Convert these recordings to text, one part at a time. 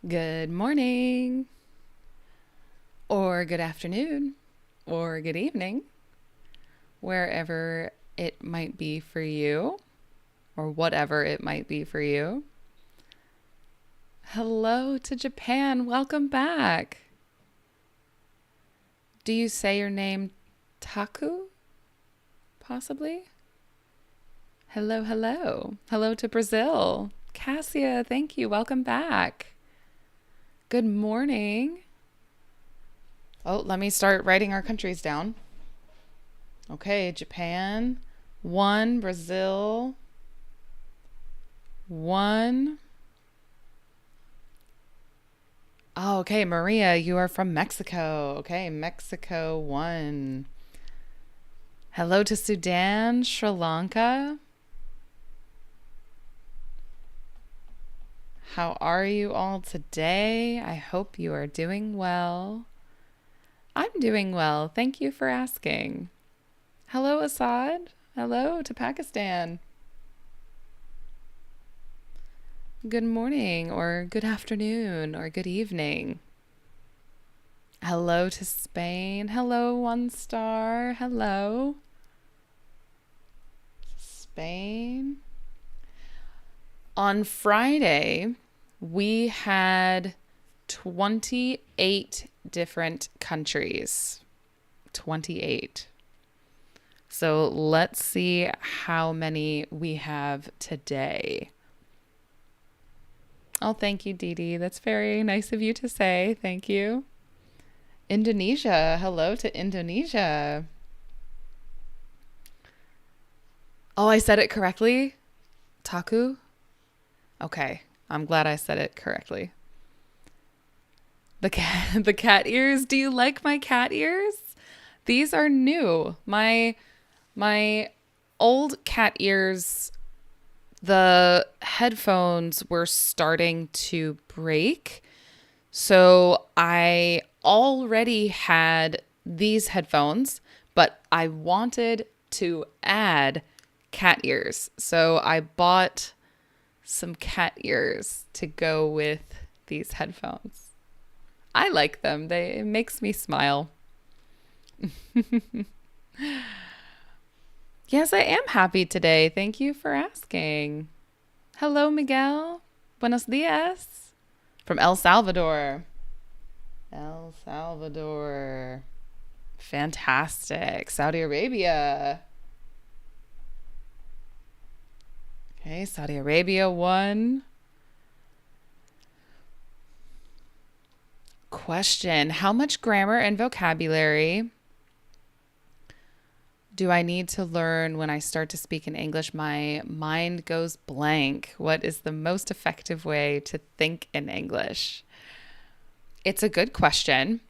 Good morning, or good afternoon, or good evening, wherever it might be for you, or whatever it might be for you. Hello to Japan. Welcome back. Do you say your name Taku? Possibly? Hello, hello. Hello to Brazil. Cassia, thank you. Welcome back. Good morning. Oh, let me start writing our countries down. Okay, Japan, 1, Brazil, 1. Oh, okay, Maria, you are from Mexico. Okay, Mexico, 1. Hello to Sudan, Sri Lanka. How are you all today? I hope you are doing well. I'm doing well. Thank you for asking. Hello, Assad. Hello to Pakistan. Good morning, or good afternoon, or good evening. Hello to Spain. Hello, 1 star. Hello. Spain. On Friday, we had 28 different countries. 28. So let's see how many we have today. Oh, thank you, Dee Dee. That's very nice of you to say. Thank you. Indonesia. Hello to Indonesia. Oh, I said it correctly? Taku? Okay. I'm glad I said it correctly. The cat ears. Do you like my cat ears? These are new. My old cat ears, the headphones were starting to break. So I already had these headphones, but I wanted to add cat ears. So I bought some cat ears to go with these headphones. I like them. It makes me smile. Yes, I am happy today. Thank you for asking. Hello, Miguel. Buenos dias. From El Salvador. El Salvador. Fantastic. Saudi Arabia. Okay, Saudi Arabia, 1. Question: how much grammar and vocabulary do I need to learn when I start to speak in English? My mind goes blank. What is the most effective way to think in English? It's a good question.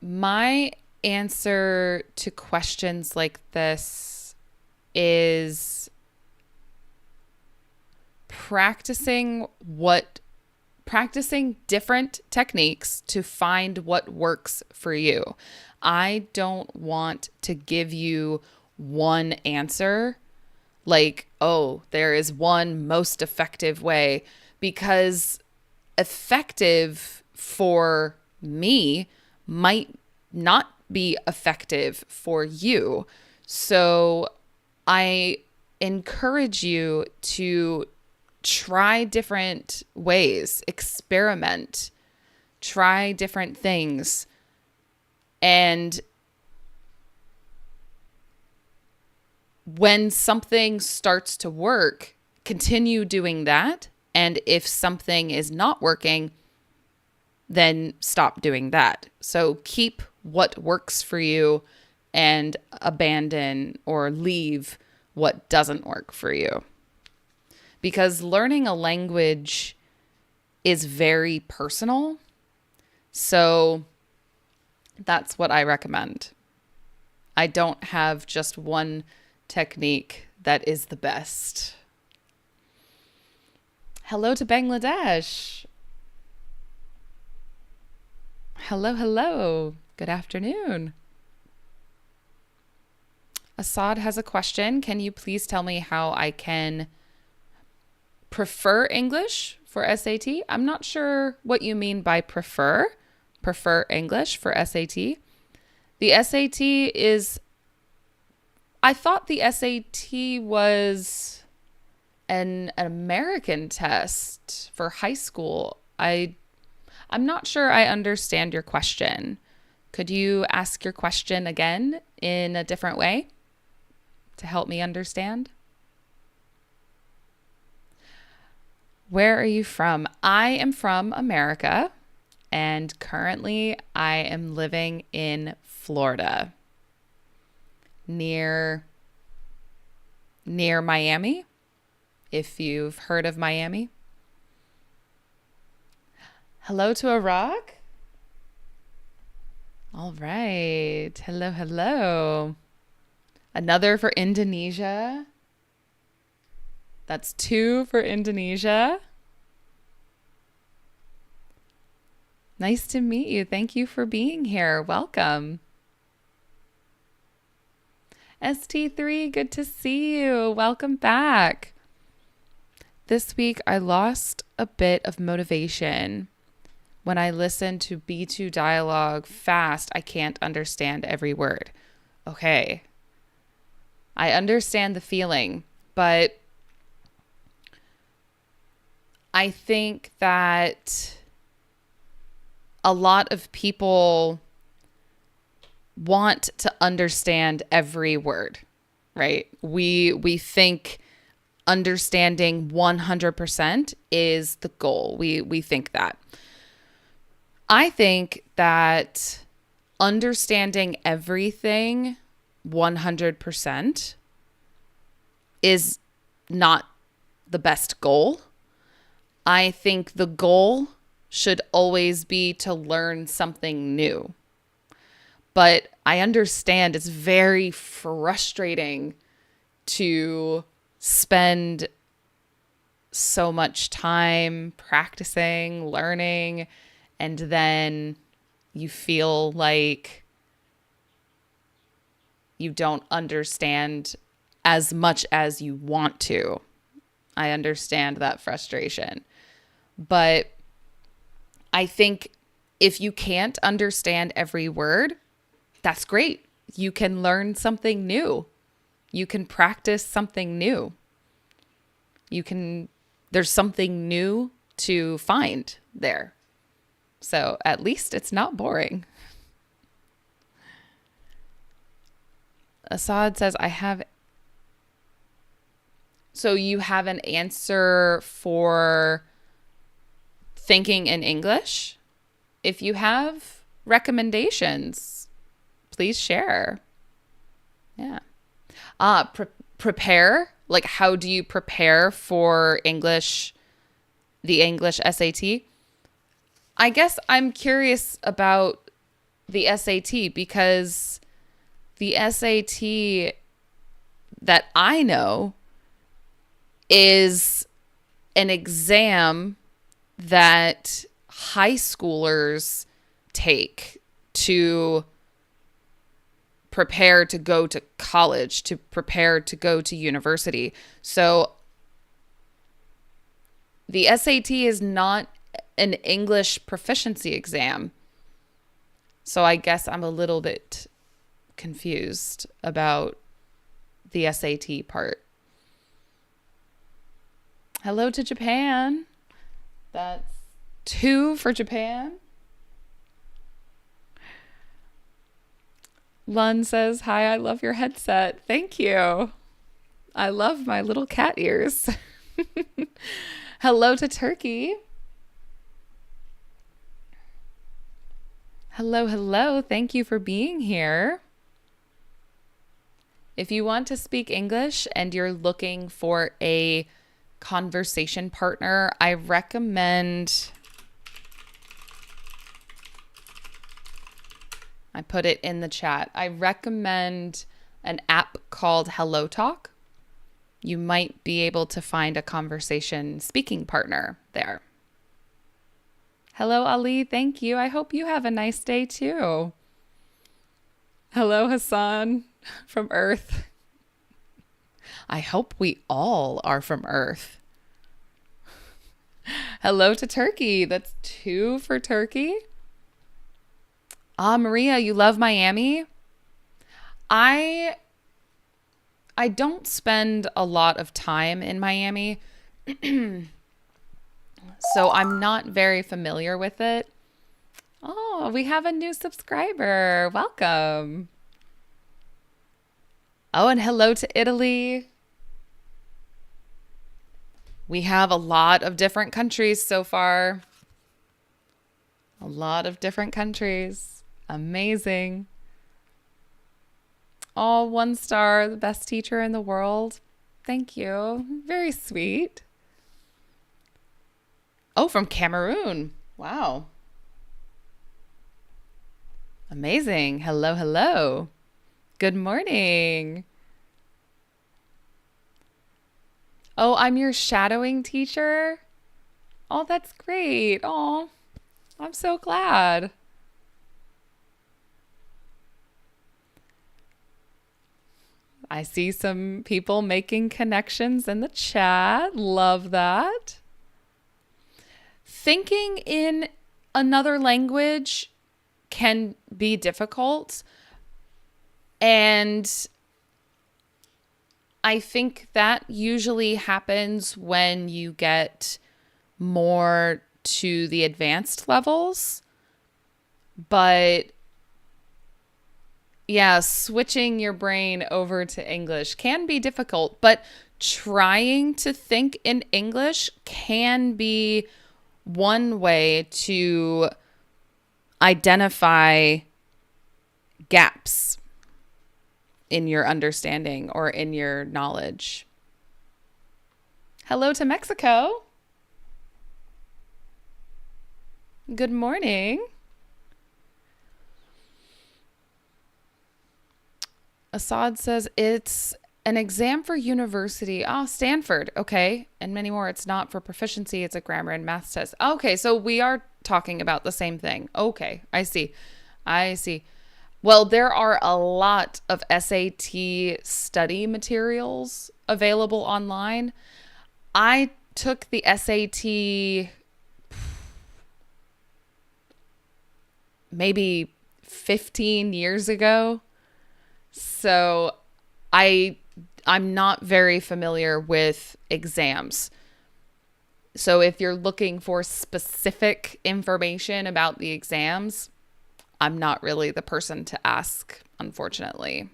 My answer to questions like this is practicing different techniques to find what works for you. I don't want to give you one answer like, oh, there is one most effective way, because effective for me might not be effective for you. So I encourage you to try different ways, experiment, try different things. And when something starts to work, continue doing that. And if something is not working, then stop doing that. So keep what works for you and abandon or leave what doesn't work for you. Because learning a language is very personal. So that's what I recommend. I don't have just one technique that is the best. Hello to Bangladesh. Hello, hello. Good afternoon. Assad has a question. Can you please tell me how I can prefer English for SAT. I'm not sure what you mean by prefer English for SAT. The SAT is, I thought the SAT was an American test for high school. I'm not sure I understand your question. Could you ask your question again in a different way to help me understand? Where are you from? I am from America, and currently I am living in Florida, near Miami, if you've heard of Miami. Hello to Iraq. All right. Hello, hello. Another for Indonesia. That's 2 for Indonesia. Nice to meet you. Thank you for being here. Welcome. ST3, good to see you. Welcome back. This week, I lost a bit of motivation. When I listen to B2 dialogue fast, I can't understand every word. Okay. I understand the feeling, but I think that a lot of people want to understand every word, right? We think understanding 100% is the goal. We think that. I think that understanding everything 100% is not the best goal. I think the goal should always be to learn something new. But I understand it's very frustrating to spend so much time practicing, learning, and then you feel like you don't understand as much as you want to. I understand that frustration. But I think if you can't understand every word, that's great. You can learn something new. You can practice something new. There's something new to find there. So at least it's not boring. Assad says, So you have an answer for thinking in English? If you have recommendations, please share. Yeah. Prepare. Like, how do you prepare for English, the English SAT? I guess I'm curious about the SAT because the SAT that I know is an exam that high schoolers take to prepare to go to college, to prepare to go to university. So the SAT is not an English proficiency exam. So I guess I'm a little bit confused about the SAT part. Hello to Japan. That's 2 for Japan. Lun says, hi, I love your headset. Thank you. I love my little cat ears. Hello to Turkey. Hello, hello. Thank you for being here. If you want to speak English and you're looking for a conversation partner, I recommend, I put it in the chat, I recommend an app called Hello Talk. You might be able to find a conversation speaking partner there. Hello, Ali. Thank you. I hope you have a nice day too. Hello, Hassan from Earth. I hope we all are from Earth. Hello to Turkey. That's 2 for Turkey. Ah, Maria, you love Miami? I I don't spend a lot of time in Miami, so I'm not very familiar with it. Oh, we have a new subscriber. Welcome. Oh, and hello to Italy. We have a lot of different countries so far. A lot of different countries. Amazing. Oh, 1 star, the best teacher in the world. Thank you. Very sweet. Oh, from Cameroon. Wow. Amazing. Hello, hello. Good morning. Oh, I'm your shadowing teacher. Oh, that's great. Oh, I'm so glad. I see some people making connections in the chat. Love that. Thinking in another language can be difficult. And I think that usually happens when you get more to the advanced levels. But yeah, switching your brain over to English can be difficult, but trying to think in English can be one way to identify gaps in your understanding or in your knowledge. Hello to Mexico. Good morning. Assad says it's an exam for university. Oh, Stanford. Okay. And many more. It's not for proficiency. It's a grammar and math test. Okay. So we are talking about the same thing. Okay. I see. I see. Well, there are a lot of SAT study materials available online. I took the SAT maybe 15 years ago. So I'm not very familiar with exams. So if you're looking for specific information about the exams, I'm not really the person to ask, unfortunately.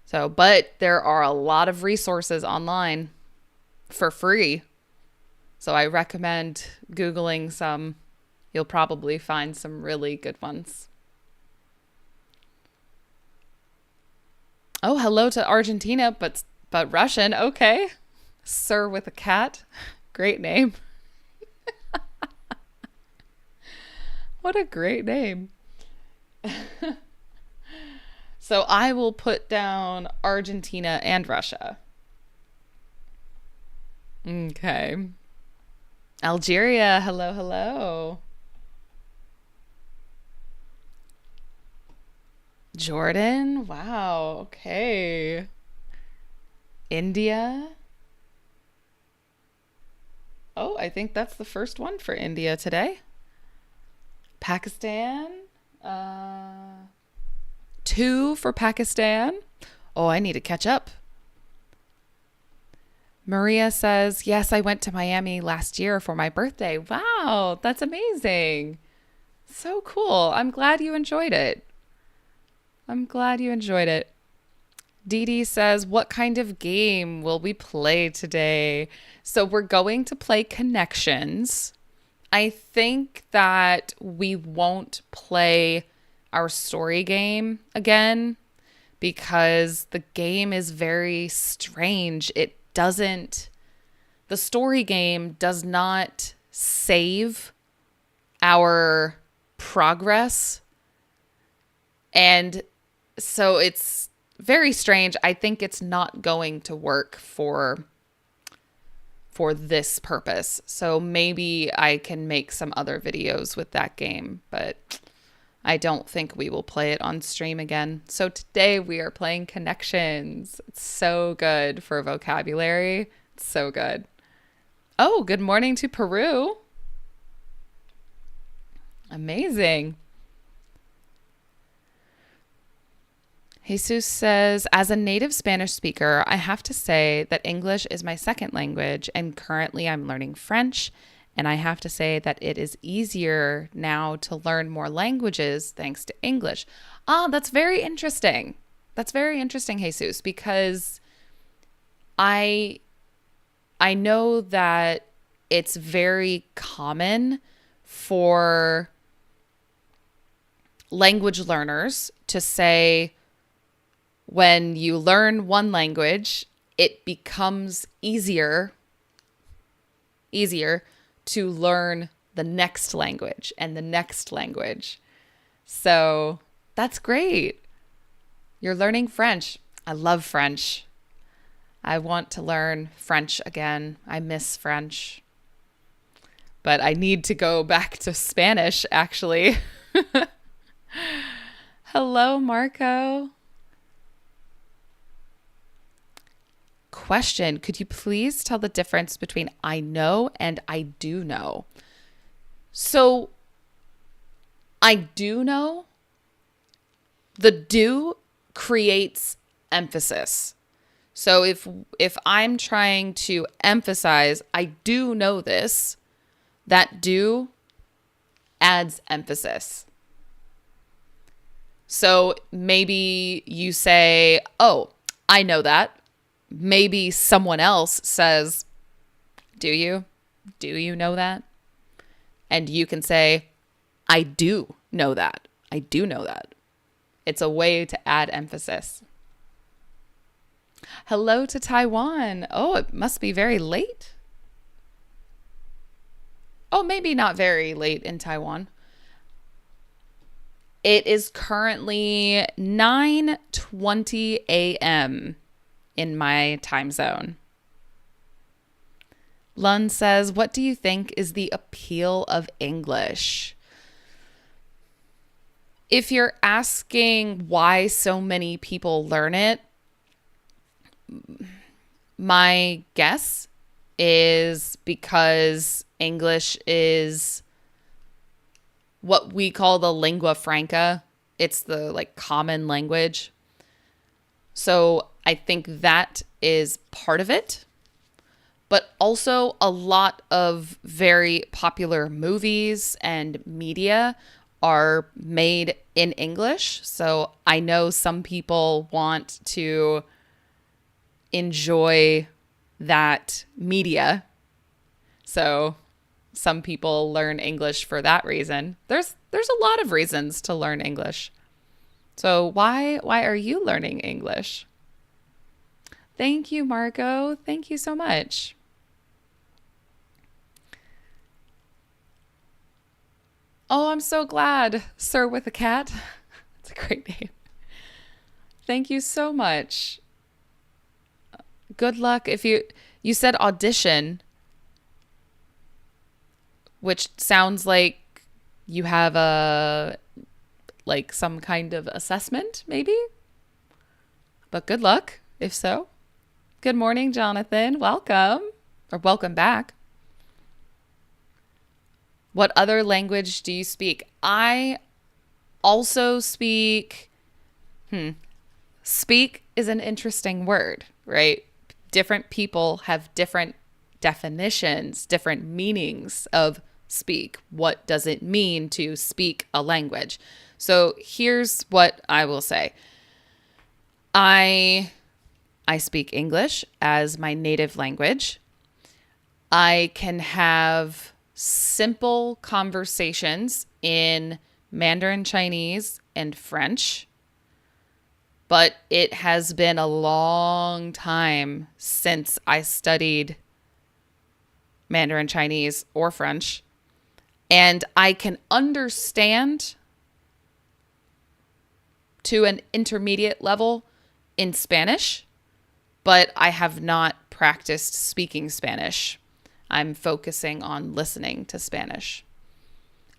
So, but there are a lot of resources online for free. So I recommend Googling some. You'll probably find some really good ones. Oh, hello to Argentina, but Russian. Okay. Sir with a cat. Great name. What a great name. So I will put down Argentina and Russia. Okay. Algeria. Hello, hello. Jordan. Wow. Okay. India. Oh, I think that's the first one for India today. Pakistan. 2 for Pakistan. Oh, I need to catch up. Maria says, yes, I went to Miami last year for my birthday. Wow, that's amazing. So cool. I'm glad you enjoyed it. Dee Dee says, what kind of game will we play today? So we're going to play Connections. I think that we won't play our story game again because the game is very strange. The story game does not save our progress. And so it's very strange. I think it's not going to work for this purpose. So maybe I can make some other videos with that game, but I don't think we will play it on stream again. So today we are playing Connections. It's so good for vocabulary. It's so good. Oh, good morning to Peru. Amazing. Jesus says, as a native Spanish speaker, I have to say that English is my second language, and currently I'm learning French. And I have to say that it is easier now to learn more languages thanks to English. Ah, that's very interesting. That's very interesting, Jesus, because I I know that it's very common for language learners to say when you learn one language, it becomes easier to learn the next language and the next language. So that's great. You're learning French. I love French. I want to learn French again. I miss French. But I need to go back to Spanish, actually. Hello, Marco. Question: could you please tell the difference between I know and I do know? So, I do know, the do creates emphasis. So if I'm trying to emphasize, I do know this, that do adds emphasis. So maybe you say, oh, I know that. Maybe someone else says, do you? Do you know that? And you can say, I do know that. I do know that. It's a way to add emphasis. Hello to Taiwan. Oh, it must be very late. Oh, maybe not very late in Taiwan. It is currently 9:20 a.m. in my time zone. Lund says, what do you think is the appeal of English? If you're asking why so many people learn it, my guess is because English is what we call the lingua franca. It's the common language. So I think that is part of it. But also a lot of very popular movies and media are made in English. So I know some people want to enjoy that media. So some people learn English for that reason. There's a lot of reasons to learn English. So why are you learning English? Thank you, Marco. Thank you so much. Oh, I'm so glad. Sir with a cat. It's a great name. Thank you so much. Good luck. If you said audition, which sounds like you have some kind of assessment, maybe? But good luck, if so. Good morning, Jonathan. Welcome. Or welcome back. What other language do you speak? I also speak. Speak is an interesting word, right? Different people have different definitions, different meanings of speak. What does it mean to speak a language? So here's what I will say. I speak English as my native language. I can have simple conversations in Mandarin Chinese and French, but it has been a long time since I studied Mandarin Chinese or French, and I can understand to an intermediate level in Spanish, but I have not practiced speaking Spanish. I'm focusing on listening to Spanish.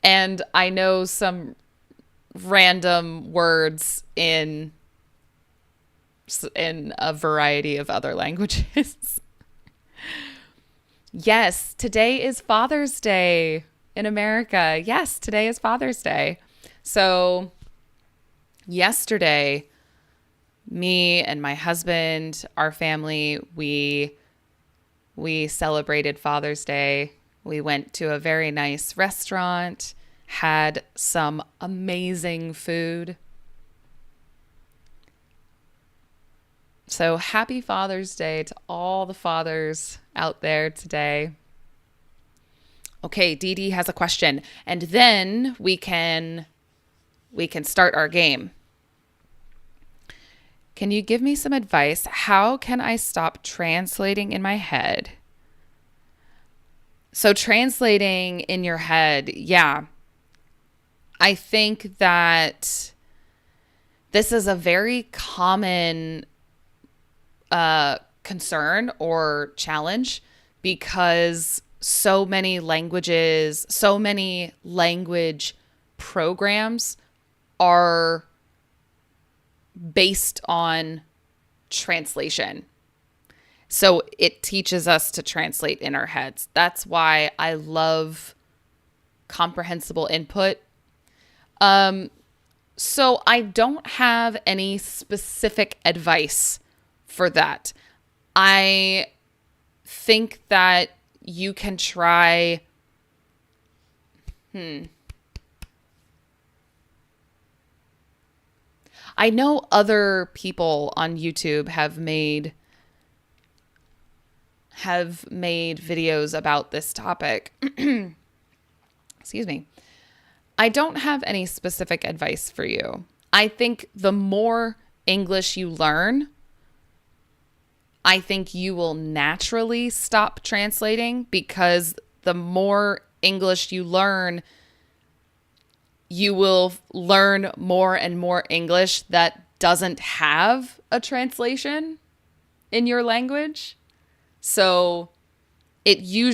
And I know some random words in a variety of other languages. Yes, today is Father's Day in America. Yes, today is Father's Day. So, yesterday, me and my husband, our family, we celebrated Father's Day. We went to a very nice restaurant, had some amazing food. So happy Father's Day to all the fathers out there today. Okay, Dee Dee has a question, and then we can start our game. Can you give me some advice? How can I stop translating in my head? So translating in your head, yeah. I think that this is a very common concern or challenge because so many language programs are based on translation. So it teaches us to translate in our heads. That's why I love comprehensible input. So I don't have any specific advice for that. I think that you can try. I know other people on YouTube have made videos about this topic. Excuse me. I don't have any specific advice for you. I think the more English you learn, I think you will naturally stop translating because the more English you learn, you will learn more and more English that doesn't have a translation in your language. So you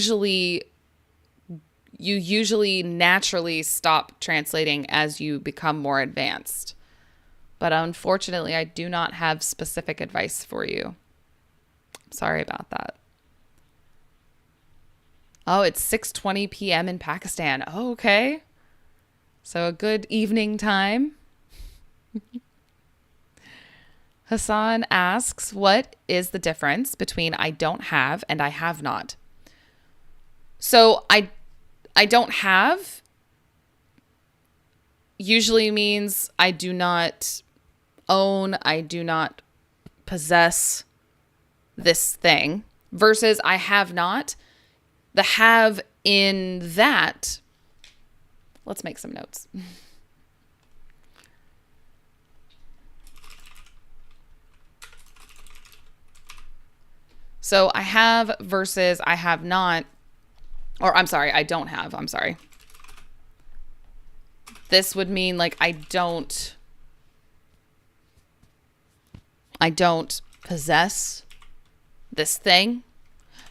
usually naturally stop translating as you become more advanced. But unfortunately, I do not have specific advice for you. Sorry about that. Oh, it's 6:20 p.m. in Pakistan. Oh, okay. So a good evening time. Hassan asks, what is the difference between I don't have and I have not? So I don't have usually means I do not own, I do not possess this thing, versus I have not. The have in that, let's make some notes. So I have versus I have not, or I'm sorry, I don't have, I'm sorry. This would mean like I don't possess this thing,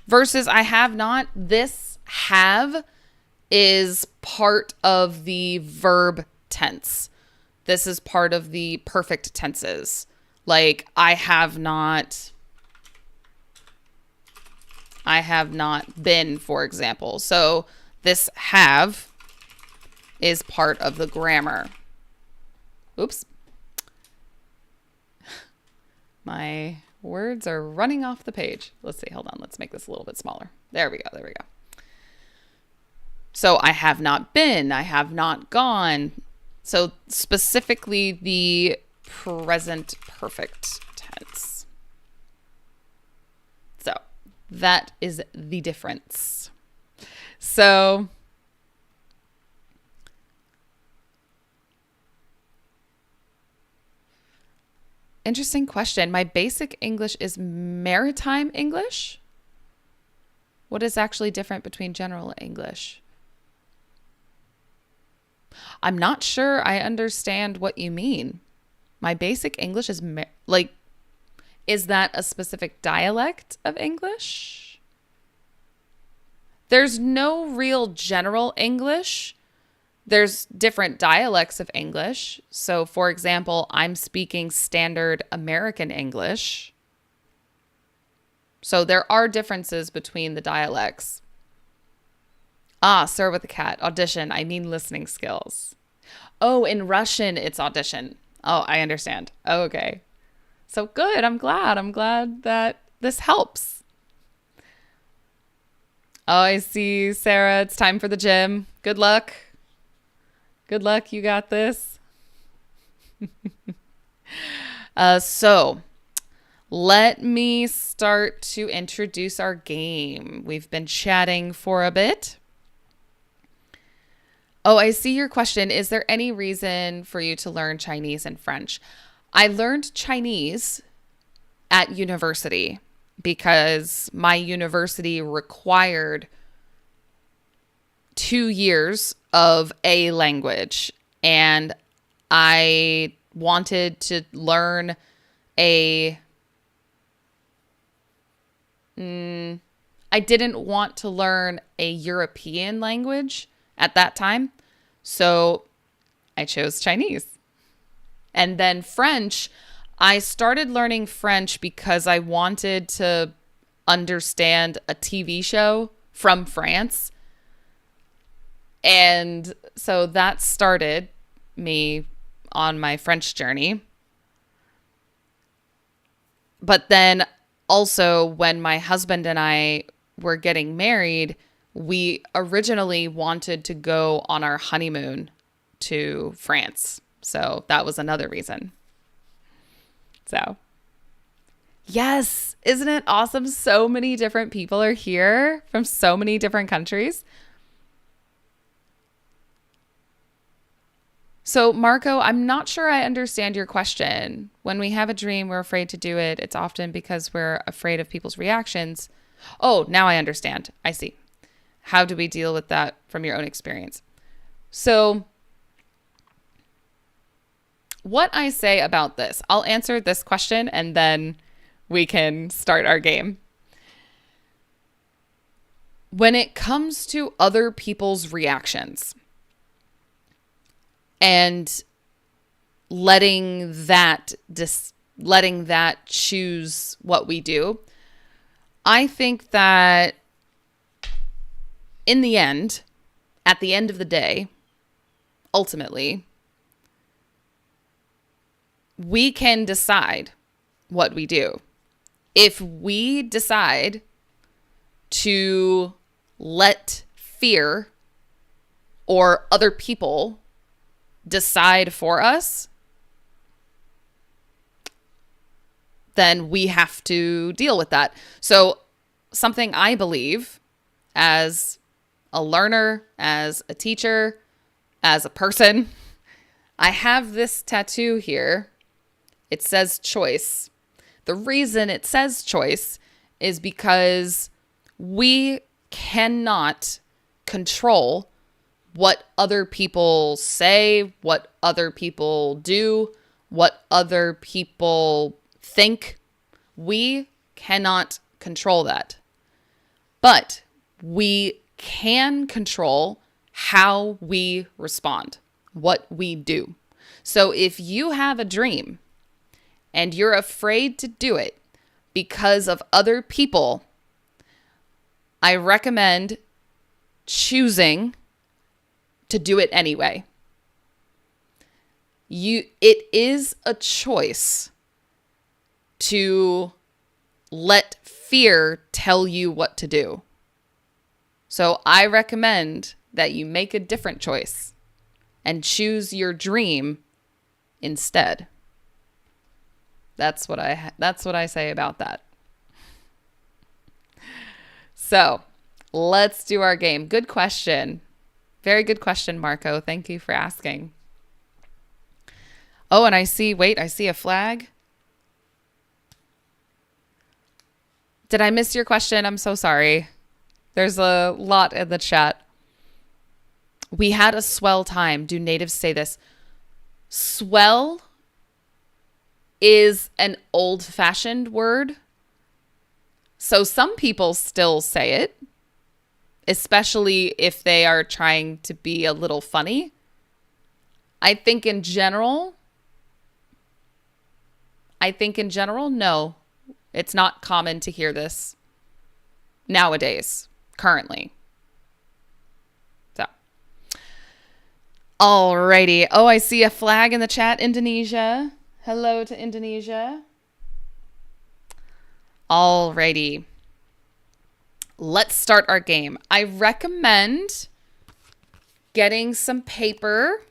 versus I have not. This have is part of the verb tense. This is part of the perfect tenses. Like I have not been, for example. So this have is part of the grammar. Oops. My words are running off the page. Let's see. Hold on. Let's make this a little bit smaller. There we go. So I have not been. I have not gone. So specifically the present perfect tense. So that is the difference. So interesting question. My basic English is maritime English. What is actually different between general English? I'm not sure I understand what you mean. My basic English is is that a specific dialect of English? There's no real general English. There's different dialects of English. So, for example, I'm speaking standard American English. So there are differences between the dialects. Sir with a cat. Audition. I mean listening skills. Oh, in Russian, it's audition. Oh, I understand. Oh, okay. So good. I'm glad. I'm glad that this helps. Oh, I see, Sarah. It's time for the gym. Good luck. Good luck. You got this. So let me start to introduce our game. We've been chatting for a bit. Oh, I see your question. Is there any reason for you to learn Chinese and French? I learned Chinese at university because my university required 2 years of a language, and I wanted to learn I didn't want to learn a European language at that time, so I chose Chinese. And then French, I started learning French because I wanted to understand a TV show from France. And so that started me on my French journey. But then also when my husband and I were getting married, we originally wanted to go on our honeymoon to France. So that was another reason. So, yes, isn't it awesome? So many different people are here from so many different countries. So, Marco, I'm not sure I understand your question. When we have a dream, we're afraid to do it. It's often because we're afraid of people's reactions. Oh, now I understand. I see. How do we deal with that from your own experience? So, what I say about this, I'll answer this question and then we can start our game. When it comes to other people's reactions and letting that choose what we do, I think that in the end, at the end of the day, ultimately, we can decide what we do. If we decide to let fear or other people decide for us, then we have to deal with that. So something I believe as a learner, as a teacher, as a person, I have this tattoo here. It says choice. The reason it says choice is because we cannot control what other people say, what other people do, what other people think. We cannot control that. But we can control how we respond, what we do. So if you have a dream and you're afraid to do it because of other people, I recommend choosing to do it anyway. It is a choice to let fear tell you what to do. So I recommend that you make a different choice and choose your dream instead. That's what I say about that. So, let's do our game. Good question. Very good question, Marco. Thank you for asking. Oh, and I see a flag. Did I miss your question? I'm so sorry. There's a lot in the chat. We had a swell time. Do natives say this? Swell is an old-fashioned word. So some people still say it, especially if they are trying to be a little funny. I think in general, no. It's not common to hear this nowadays, currently. So, alrighty. Oh, I see a flag in the chat, Indonesia. Hello to Indonesia. Alrighty. Let's start our game. I recommend getting some paper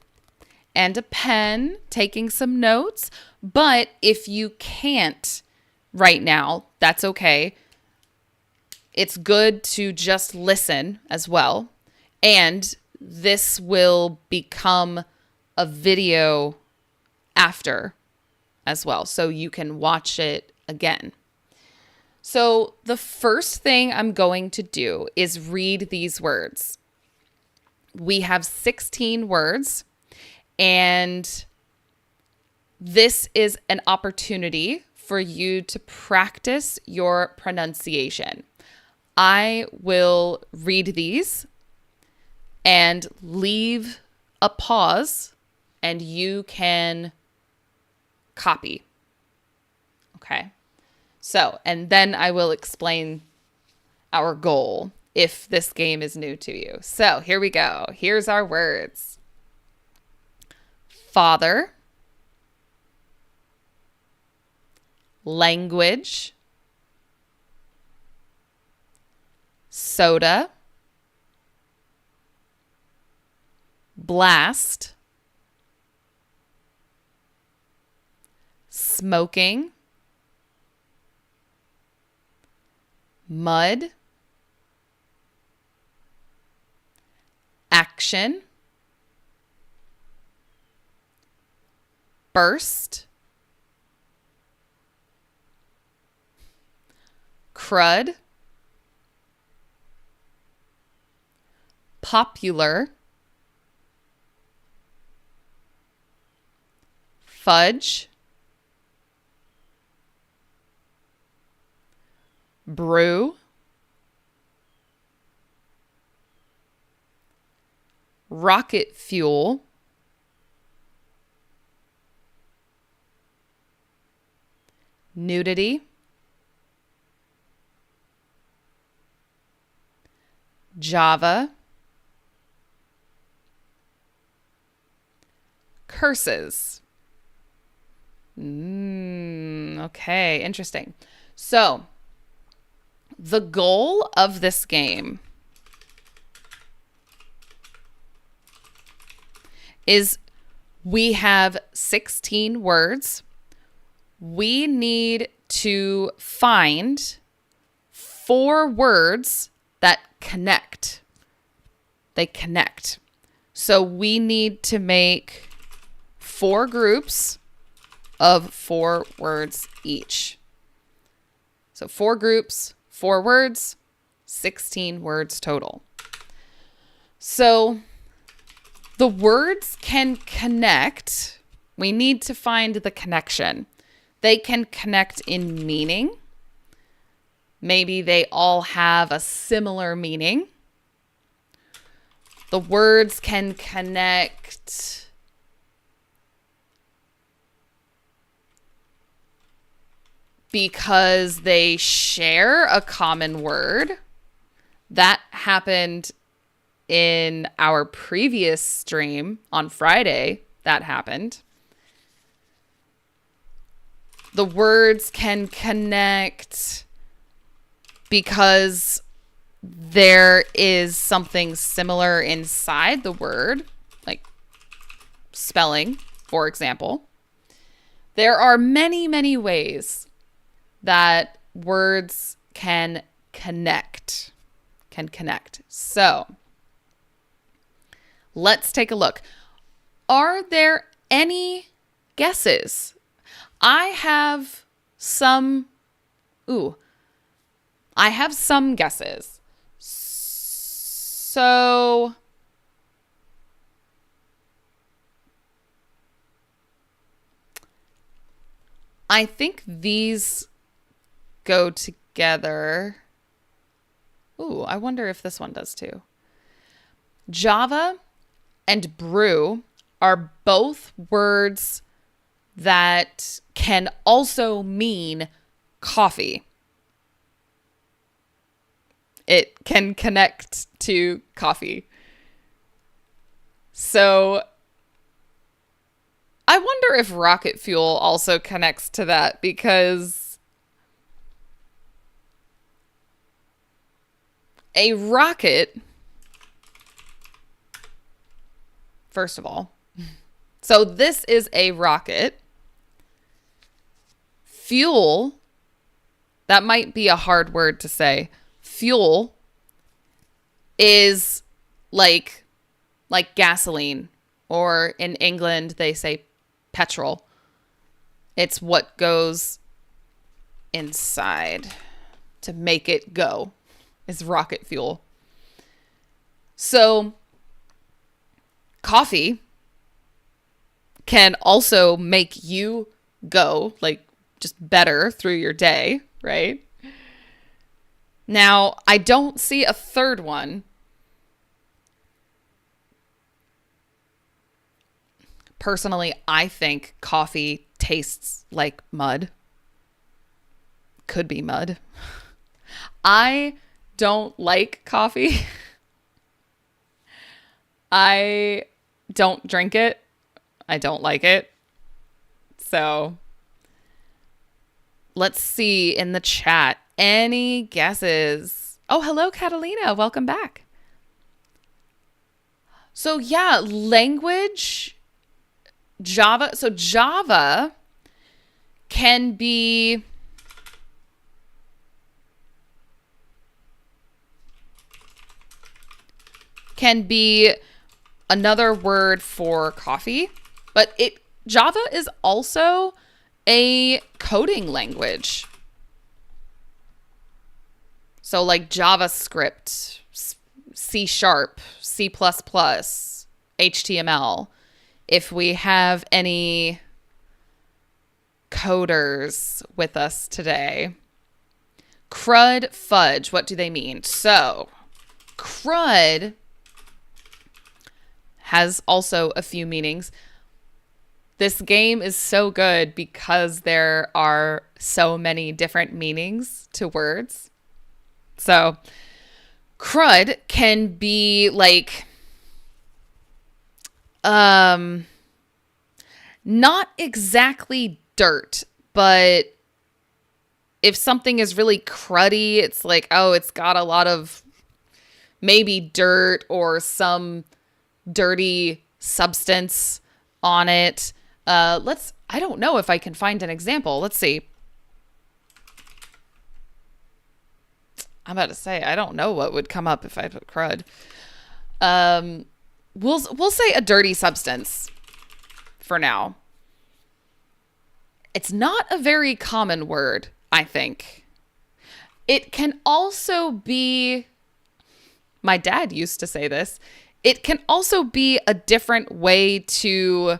and a pen, taking some notes. But if you can't right now, that's okay. It's good to just listen as well. And this will become a video after as well, so you can watch it again. So the first thing I'm going to do is read these words. We have 16 words, and this is an opportunity for you to practice your pronunciation. I will read these and leave a pause, and you can copy. Okay. So, and then I will explain our goal if this game is new to you. So here we go. Here's our words. Father, language, soda, blast, smoking, mud, action, burst, crud, popular, fudge, brew, rocket fuel, nudity, Java, curses. Okay, interesting. So, the goal of this game is we have 16 words. We need to find 4 words that connect. They connect. So we need to make 4 groups of 4 words each. So 4 groups, 4 words, 16 words total. So the words can connect. We need to find the connection. They can connect in meaning. Maybe they all have a similar meaning. The words can connect because they share a common word. That happened in our previous stream on Friday. That happened. The words can connect because there is something similar inside the word, like spelling, for example. There are many, many ways that words can connect. So, let's take a look. Are there any guesses? I have some guesses. So I think these go together. Ooh, I wonder if this one does too. Java and brew are both words that can also mean coffee. It can connect to coffee. So I wonder if rocket fuel also connects to that, because a rocket, first of all, so this is a rocket. Fuel, that might be a hard word to say. Fuel is like gasoline, or in England they say petrol. It's what goes inside to make it go, is rocket fuel. So coffee can also make you go, like, just better through your day, right? Now, I don't see a third one. Personally, I think coffee tastes like mud. Could be mud. I don't like coffee. I don't drink it. I don't like it. So let's see in the chat. Any guesses? Oh, hello, Catalina. Welcome back. So yeah, language, Java. So Java can be another word for coffee, but Java is also a coding language. So like JavaScript, C#, C++, HTML. If we have any coders with us today. CRUD, fudge, what do they mean? So CRUD has also a few meanings. This game is so good because there are so many different meanings to words. So crud can be like, not exactly dirt, but if something is really cruddy, it's like, oh, it's got a lot of maybe dirt or some dirty substance on it. I don't know if I can find an example. Let's see. I'm about to say, I don't know what would come up if I put crud. We'll say a dirty substance for now. It's not a very common word, I think. It can also be, my dad used to say this, it can also be a different way to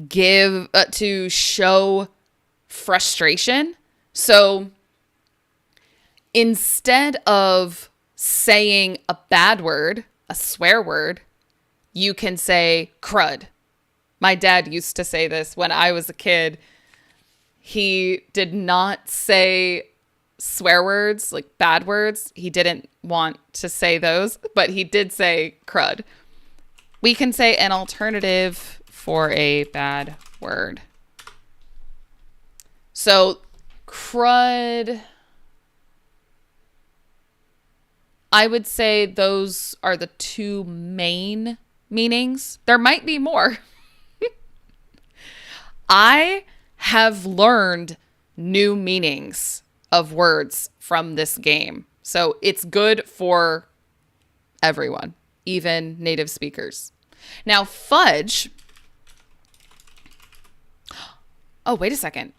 to show frustration. So instead of saying a bad word, a swear word, you can say crud. My dad used to say this when I was a kid. He did not say swear words, like bad words. He didn't want to say those, but he did say crud. We can say an alternative for a bad word. So crud, I would say those are the two main meanings. There might be more. I have learned new meanings of words from this game. So it's good for everyone, even native speakers. Now, fudge. Oh, wait a second.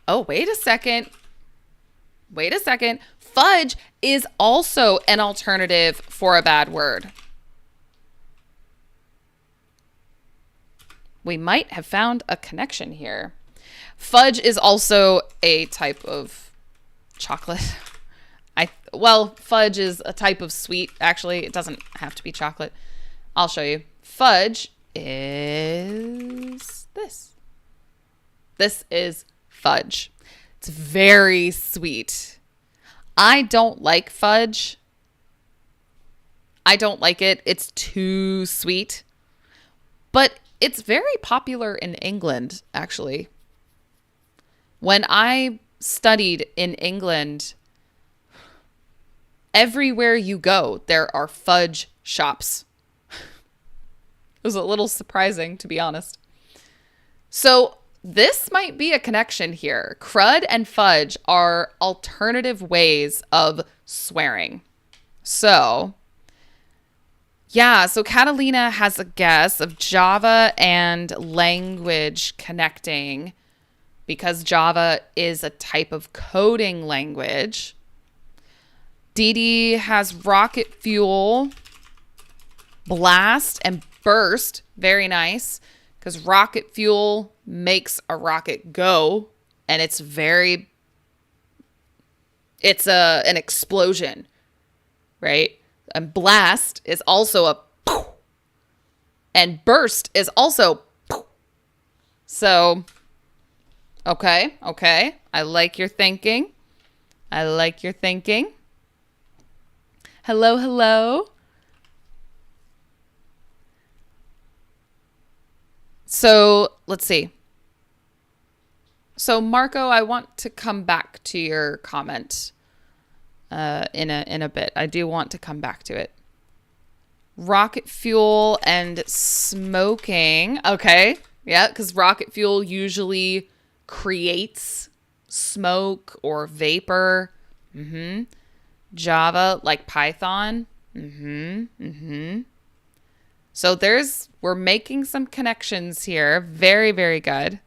Fudge is also an alternative for a bad word. We might have found a connection here. Fudge is also a type of chocolate. Fudge is a type of sweet, actually. It doesn't have to be chocolate. I'll show you. Fudge is this. This is fudge. It's very sweet. I don't like fudge. I don't like it. It's too sweet. But it's very popular in England, actually. When I studied in England, everywhere you go, there are fudge shops. It was a little surprising, to be honest. So this might be a connection here. Crud and fudge are alternative ways of swearing. So, yeah, so Catalina has a guess of Java and language connecting because Java is a type of coding language. Dee Dee has rocket fuel, blast, and burst. Very nice. Because rocket fuel makes a rocket go. And it's an explosion. Right? And blast is also a poof. And burst is also poof. So, okay. I like your thinking. Hello. So let's see. So Marco, I want to come back to your comment in a bit. I do want to come back to it. Rocket fuel and smoking. Okay. Yeah, because rocket fuel usually creates smoke or vapor. Java, like Python. So we're making some connections here. Very, very good.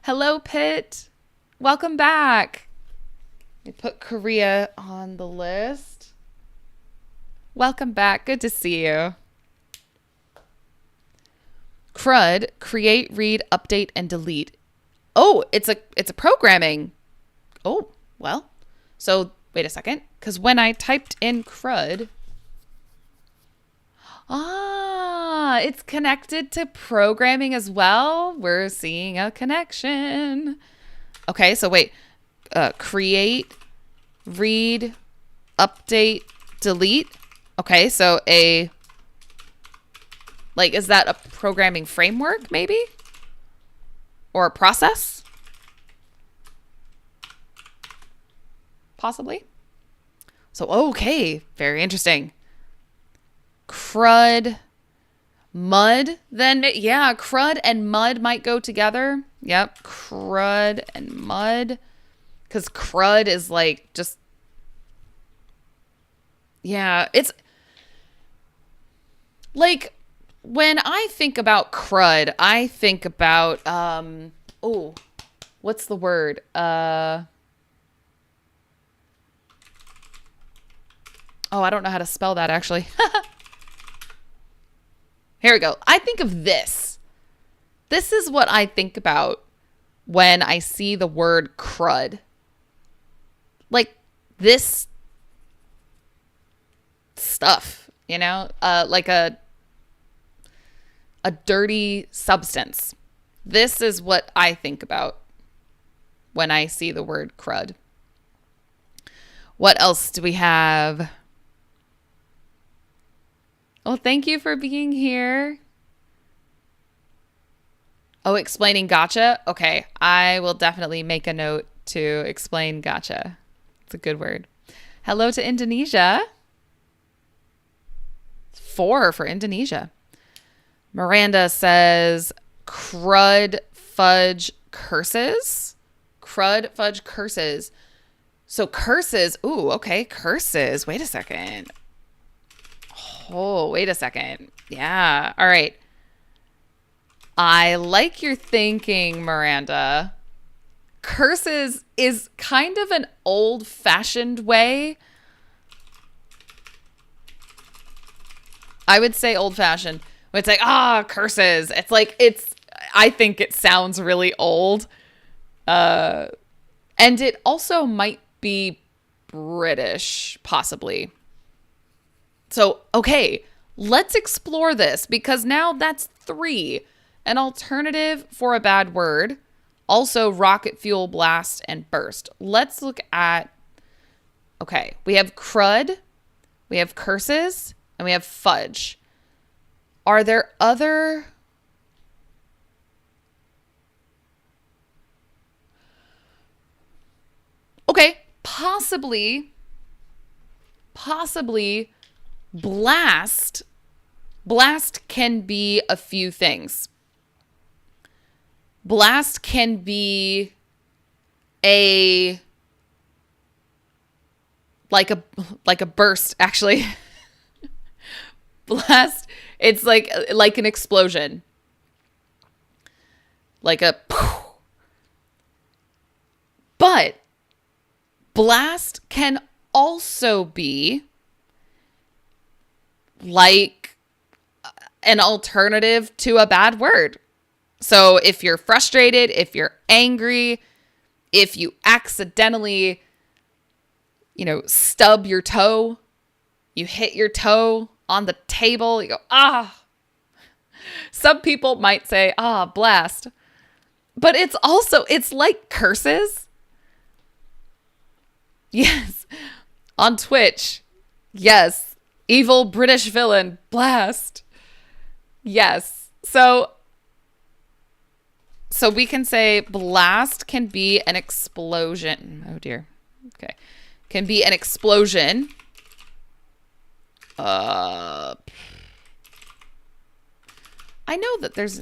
Hello, Pitt. Welcome back. I put Korea on the list. Welcome back. Good to see you. CRUD, create, read, update, and delete. Oh, it's a programming. Oh, well. So wait a second. Because when I typed in CRUD, it's connected to programming as well. We're seeing a connection. Okay, so wait. Create, read, update, delete. Okay, so is that a programming framework maybe? Or a process? Possibly. So, okay, very interesting. CRUD, mud, then, yeah, CRUD and mud might go together. Yep, CRUD and mud. Because CRUD is like just, yeah, it's like when I think about CRUD, I think about, what's the word? I don't know how to spell that actually. Here we go. I think of this. This is what I think about when I see the word CRUD. Like this stuff, like a dirty substance. This is what I think about when I see the word CRUD. What else do we have? Well, thank you for being here. Oh, explaining gotcha? Okay, I will definitely make a note to explain gotcha. It's a good word. Hello to Indonesia. 4 for Indonesia. Miranda says, crud, fudge, curses. Crud, fudge, curses. So curses. Ooh, okay, curses. Wait a second. Oh, wait a second. Yeah. All right. I like your thinking, Miranda. Curses is kind of an old-fashioned way. I would say old-fashioned. It's like, curses. It's like, I think it sounds really old. And it also might be British, possibly. So, okay, let's explore this because now that's 3. An alternative for a bad word, Also rocket fuel, blast, and burst. Let's look at, okay, we have crud, we have curses, and we have fudge. Are there other... Okay, possibly blast. Blast can be a few things. Blast can be like a burst, actually. Blast, it's like an explosion. Like a... But blast can also be like an alternative to a bad word. So if you're frustrated, if you're angry, if you accidentally, stub your toe, you hit your toe on the table, you go, ah. Some people might say, blast. But it's like curses. Yes. On Twitch. Yes. Evil British villain, blast. Yes. So we can say blast can be an explosion. Oh dear. Okay. Can be an explosion. I know that there's...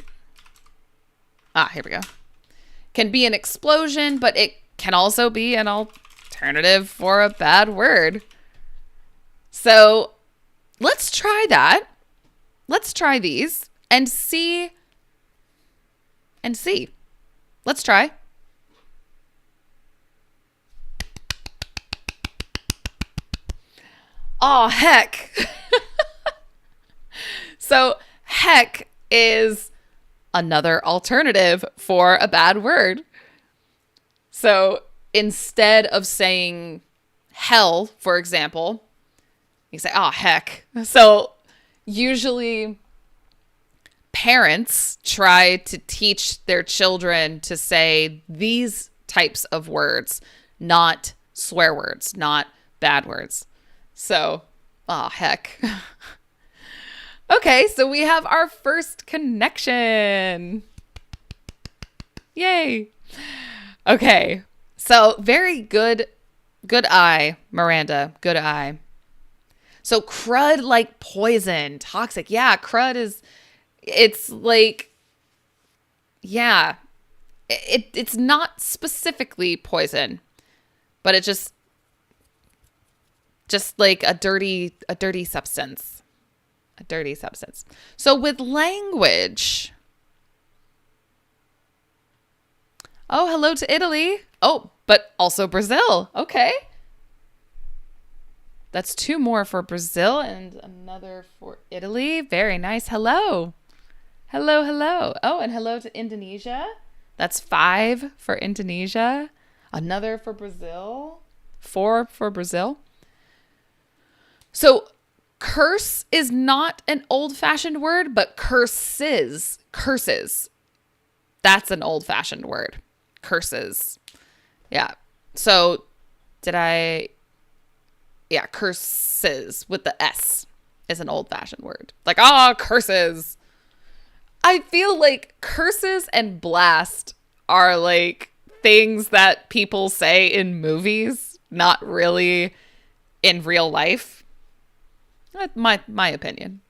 here we go. Can be an explosion, but it can also be an alternative for a bad word. So let's try that. Let's try these and see. Let's try. Oh, heck. So heck is another alternative for a bad word. So instead of saying hell, for example, you say, heck. So usually parents try to teach their children to say these types of words, not swear words, not bad words. So, heck. Okay, so we have our first connection. Yay. Okay, so very good eye, Miranda, good eye. So crud like poison, toxic. Yeah, crud it's like, yeah, it's not specifically poison, but it's just like a dirty substance. A dirty substance. So with language. Oh, hello to Italy. Oh, but also Brazil. Okay. That's 2 more for Brazil and another for Italy. Very nice. Hello. Hello, hello. Oh, and hello to Indonesia. That's 5 for Indonesia. Another for Brazil. 4 for Brazil. So curse is not an old-fashioned word, but curses. That's an old-fashioned word. Curses. Yeah. So curses with the S is an old-fashioned word. Like, curses. I feel like curses and blast are like things that people say in movies, not really in real life. That's my opinion.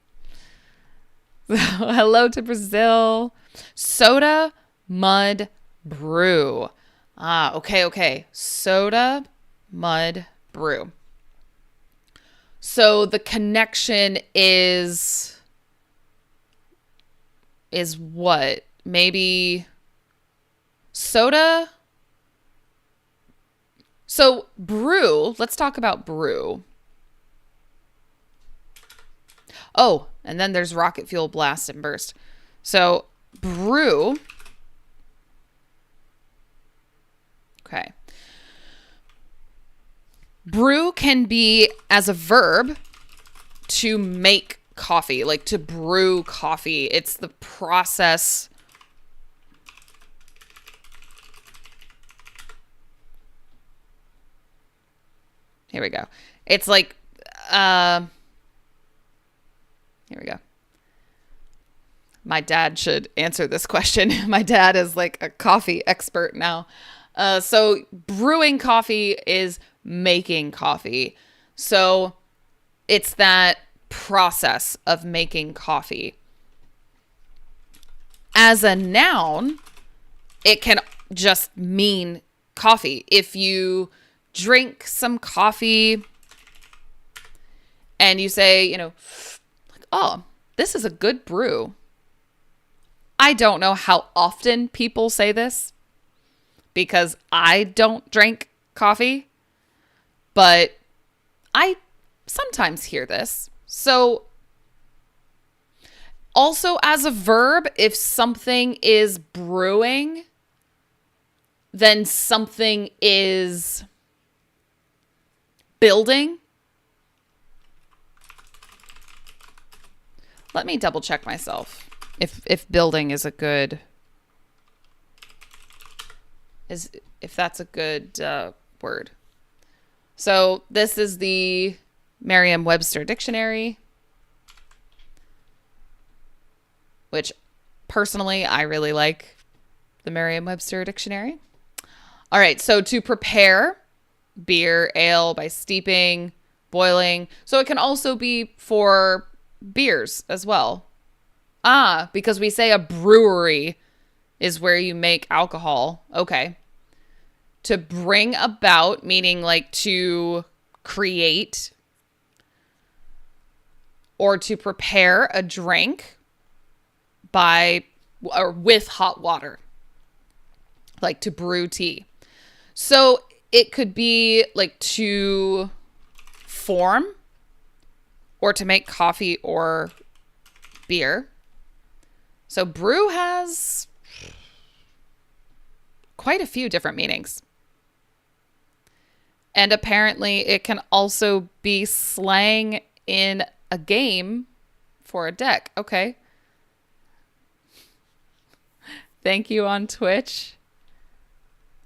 Hello to Brazil. Soda, mud, brew. Okay. Soda, mud, brew. So the connection is what? Maybe soda. So brew, let's talk about brew. Oh, and then there's rocket fuel, blast, and burst. So brew. Okay. Brew can be as a verb to make coffee, like to brew coffee. It's the process Here we go. It's like, here we go. My dad should answer this question. My dad is like a coffee expert now. So brewing coffee is making coffee. So it's that process of making coffee. As a noun, it can just mean coffee. If you drink some coffee and you say, you know, oh, this is a good brew. I don't know how often people say this because I don't drink coffee, but I sometimes hear this. So also as a verb, if something is brewing, then something is building. Let me double check myself if building is a good if that's a good word. So this is the Merriam-Webster dictionary, which personally I really like the Merriam-Webster dictionary. All right, so to prepare beer, ale by steeping, boiling. So it can also be for beers as well. Because we say a brewery is where you make alcohol. Okay. To bring about, meaning like to create or to prepare a drink by or with hot water, like to brew tea. So it could be like to form or to make coffee or beer. So brew has quite a few different meanings. And apparently it can also be slang in a game for a deck. Okay. Thank you on Twitch.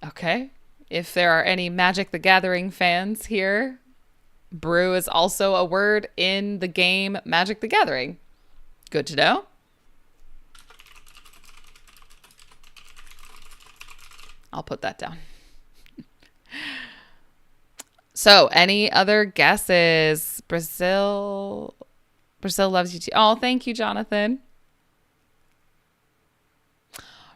Okay. If there are any Magic the Gathering fans here, brew is also a word in the game Magic the Gathering. Good to know. I'll put that down. So, any other guesses? Brazil loves you too. Oh, thank you, Jonathan.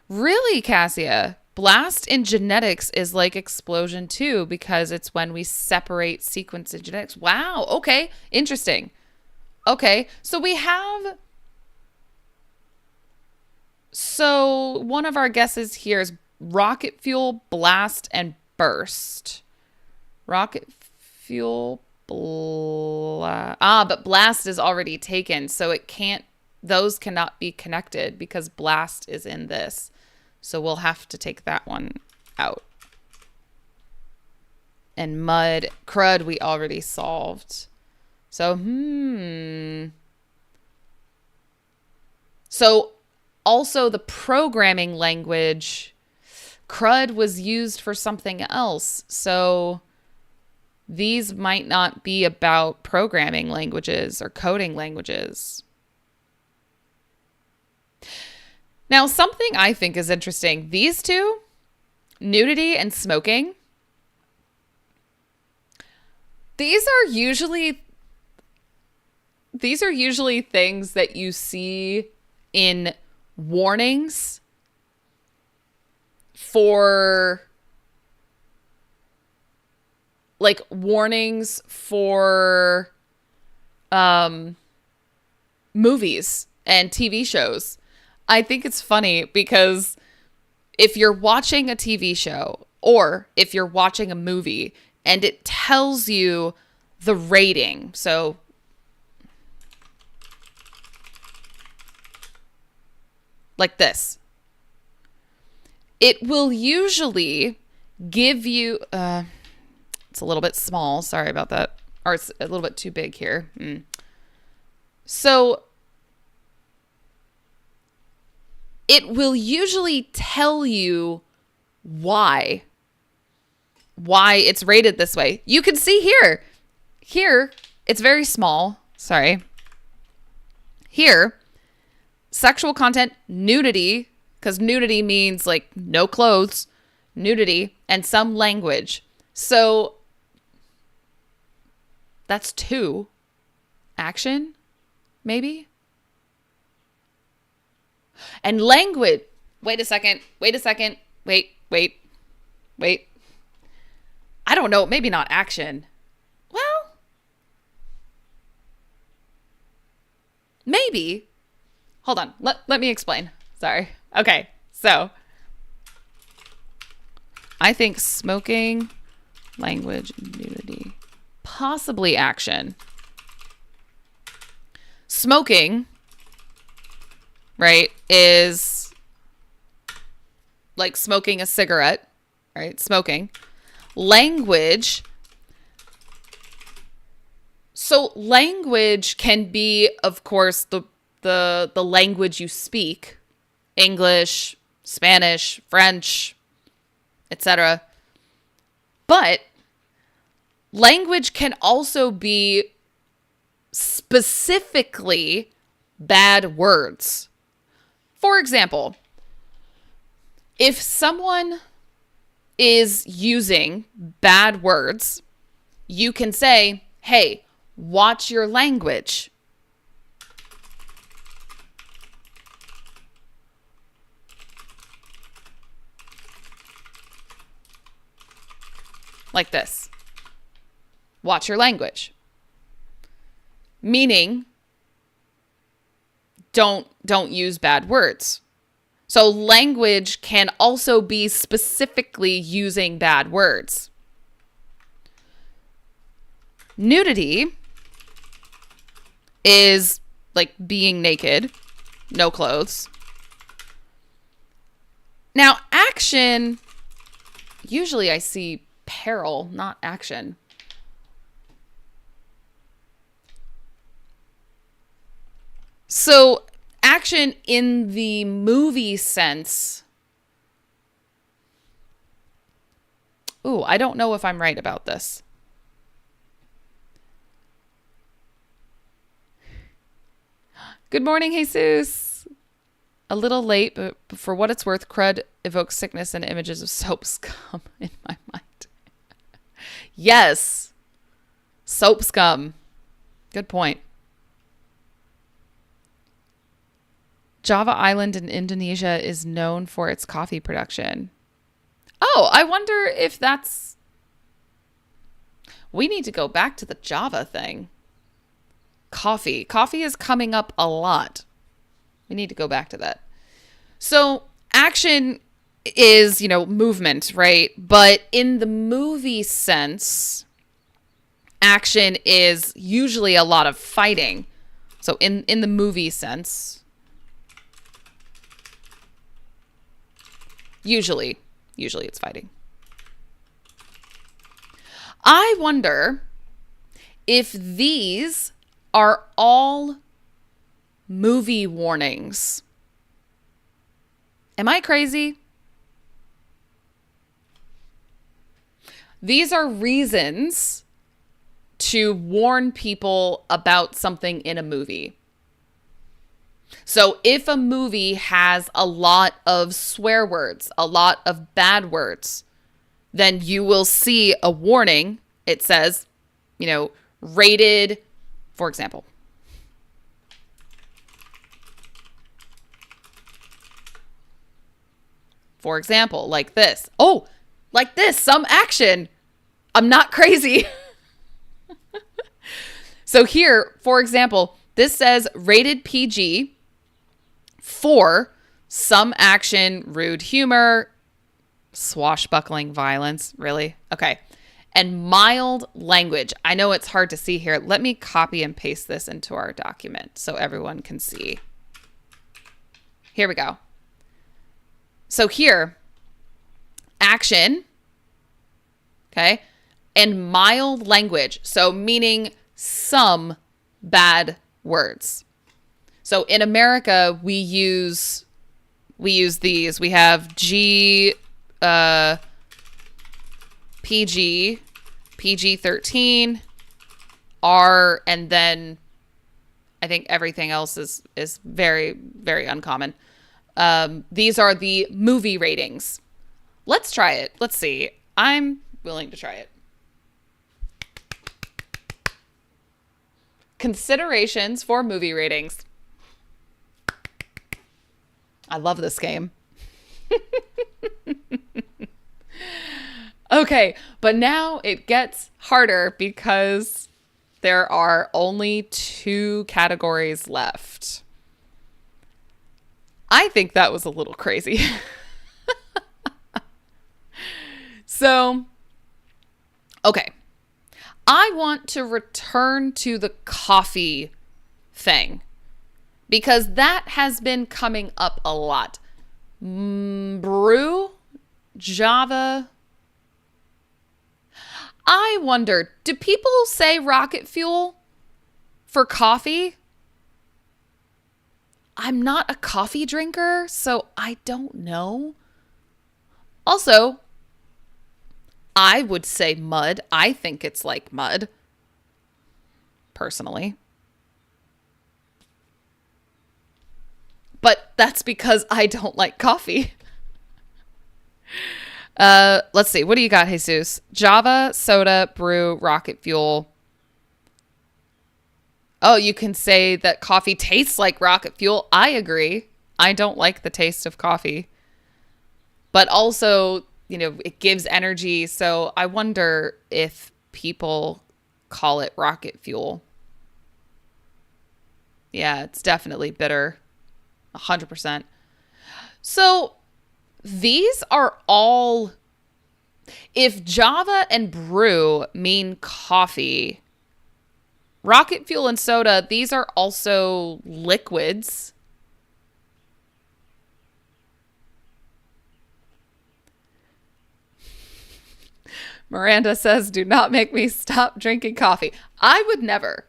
Really, Cassia? Blast in genetics is like explosion too, because it's when we separate sequence in genetics. Wow. Okay. Interesting. Okay. So one of our guesses here is rocket fuel, blast, and burst. Rocket fuel, but blast is already taken. So those cannot be connected because blast is in this. So we'll have to take that one out. And crud, we already solved. So, So also the programming language, crud was used for something else. So these might not be about programming languages or coding languages. Now, something I think is interesting, these two, nudity and smoking, these are usually things that you for movies and TV shows. I think it's funny because if you're watching a TV show or if you're watching a movie and it tells you the rating, so like this, it will usually give you, it's a little bit small, sorry about that, or it's a little bit too big here. So it will usually tell you why why it's rated this way. You can see here. Here, it's very small. Sorry. Here, sexual content, nudity, because nudity means like no clothes, nudity, and some language. So that's 2. Action, maybe? And language. Wait a second. Wait. I don't know. Maybe not action. Well, maybe. Hold on. Let me explain. Sorry. Okay. So I think smoking, language, nudity, possibly action. Smoking, right, is like smoking a cigarette, right? Smoking. Language. So language can be, of course, the language you speak. English, Spanish, French, etc. But language can also be specifically bad words. For example, if someone is using bad words, you can say, hey, watch your language. Like this. Watch your language. Meaning, don't use bad words. So language can also be specifically using bad words. Nudity is like being naked, no clothes. Now, action, usually I see peril, not action. So action in the movie sense. Ooh, I don't know if I'm right about this. Good morning, Jesus. A little late, but for what it's worth, crud evokes sickness and images of soap scum in my mind. Yes. Soap scum. Good point. Java Island in Indonesia is known for its coffee production. Oh, I wonder if that's... We need to go back to the Java thing. Coffee. Coffee is coming up a lot. We need to go back to that. So action is, movement, right? But in the movie sense, action is usually a lot of fighting. So in the movie sense, usually it's fighting. I wonder if these are all movie warnings. Am I crazy? These are reasons to warn people about something in a movie. So if a movie has a lot of swear words, a lot of bad words, then you will see a warning. It says, rated, for example. For example, like this. Oh, like this, some action. I'm not crazy. So here, for example, this says rated PG for some action, rude humor, swashbuckling violence. Really? Okay. And mild language. I know it's hard to see here. Let me copy and paste this into our document so everyone can see. Here we go. So here, action, okay, and mild language. So meaning some bad words. So in America, we use these. We have PG, PG-13, R, and then I think everything else is very, very uncommon. These are the movie ratings. Let's try it. Let's see. I'm willing to try it. Considerations for movie ratings. I love this game. Okay, but now it gets harder because there are only 2 categories left. I think that was a little crazy. So, okay. I want to return to the coffee thing because that has been coming up a lot. Brew, Java. I wonder, do people say rocket fuel for coffee? I'm not a coffee drinker, so I don't know. Also, I would say mud. I think it's like mud, personally. But that's because I don't like coffee. Let's see. What do you got, Jesus? Java, soda, brew, rocket fuel. Oh, you can say that coffee tastes like rocket fuel. I agree. I don't like the taste of coffee. But also, it gives energy. So I wonder if people call it rocket fuel. Yeah, it's definitely bitter. 100%. So these are all, if Java and brew mean coffee, rocket fuel and soda, these are also liquids. Miranda says, do not make me stop drinking coffee. I would never.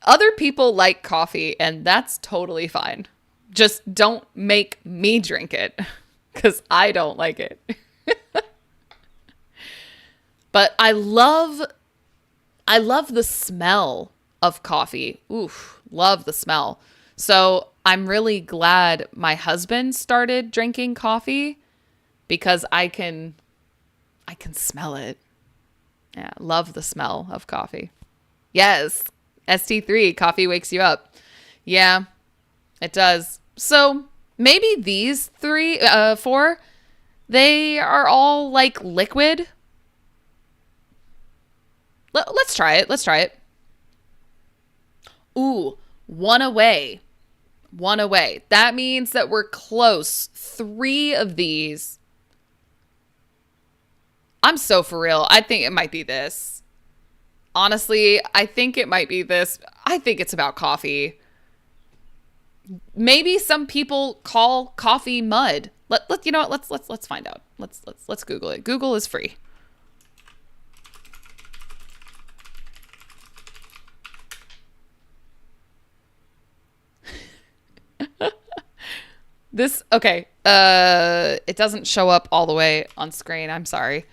Other people like coffee, and that's totally fine. Just don't make me drink it, because I don't like it. But I love the smell of coffee. Oof, love the smell. So I'm really glad my husband started drinking coffee because I can smell it. Yeah, love the smell of coffee. Yes, ST3, coffee wakes you up. Yeah, it does. So maybe these 4, they are all like liquid. Let's try it. Ooh, one away. That means that we're close. 3 of these. I'm so for real. I think it might be this. Honestly, I think it might be this. I think it's about coffee. Maybe some people call coffee mud. You know what? Let's find out. Let's Google it. Google is free. Okay. It doesn't show up all the way on screen. I'm sorry.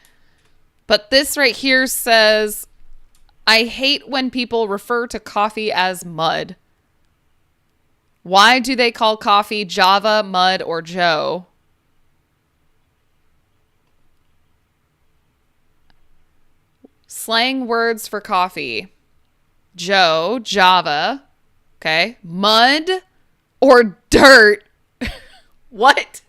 But this right here says, I hate when people refer to coffee as mud. Why do they call coffee Java, mud, or Joe? Slang words for coffee. Joe, Java, okay, mud, or dirt. What?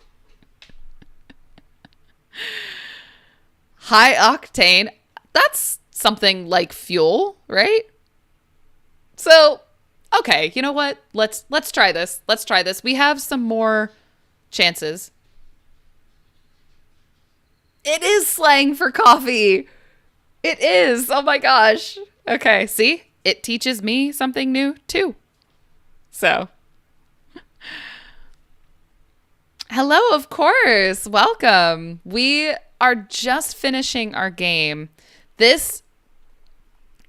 High octane. That's something like fuel, right? So, okay, you know what? Let's try this. We have some more chances. It is slang for coffee. It is. Oh my gosh. Okay, see? It teaches me something new too. So, hello, of course. Welcome. We are just finishing our game. This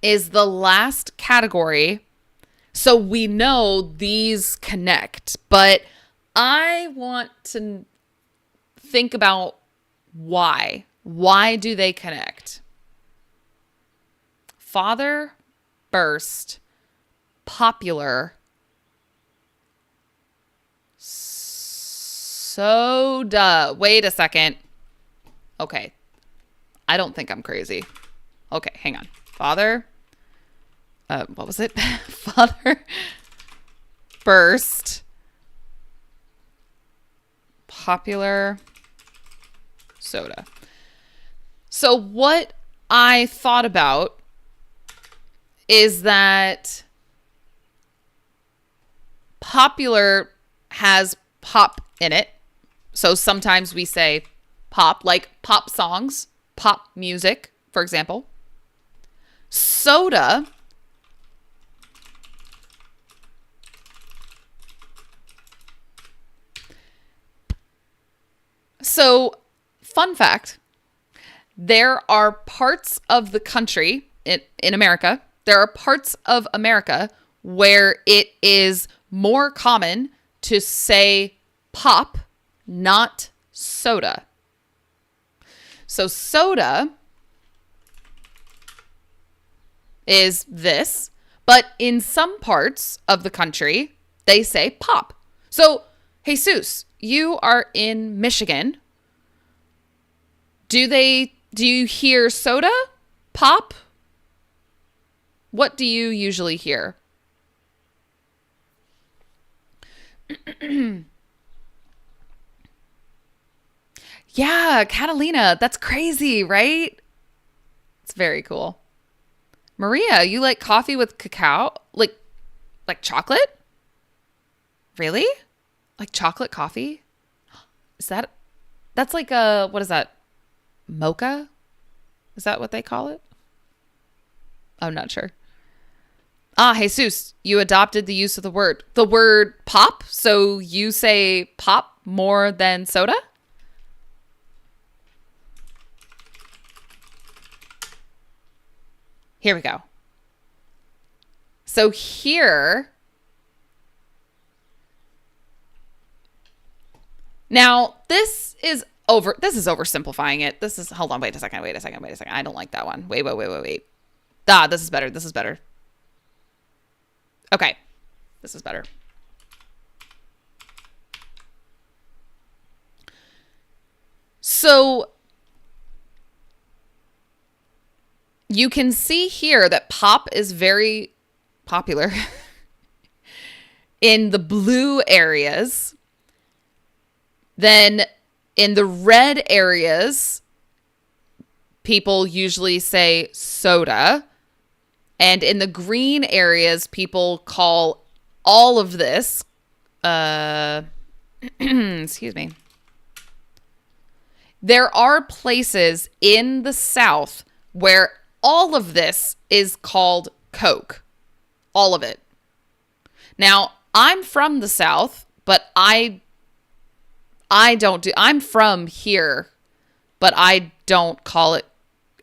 is the last category. So we know these connect, but I want to think about why. Why do they connect? Father, burst, popular, soda. Wait a second. Okay. I don't think I'm crazy. Okay, hang on. Father. What was it? Father, burst, popular, soda. So what I thought about is that popular has pop in it. So sometimes we say pop, like pop songs, pop music, for example. Soda So, fun fact, there are parts of the country in America, there are parts of America where it is more common to say pop, not soda. So, soda is this, but in some parts of the country, they say pop. So, Jesus, you are in Michigan. Do you hear soda? Pop? What do you usually hear? Yeah, Catalina. That's crazy, right? It's very cool. Maria, you like coffee with cacao? Like chocolate? Really? Like chocolate coffee? That's like what is that? Mocha? Is that what they call it? I'm not sure. Jesus, you adopted the use of the word pop. So you say pop more than soda? Here we go. So here, now this is oversimplifying it. Hold on, wait a second. I don't like that one. Wait. This is better. Okay. This is better. So you can see here that pop is very popular in the blue areas. Then in the red areas, people usually say soda. And in the green areas, people call all of this, excuse me. There are places in the South where all of this is called Coke. All of it. Now, I'm from the South, but I'm from here, but I don't call it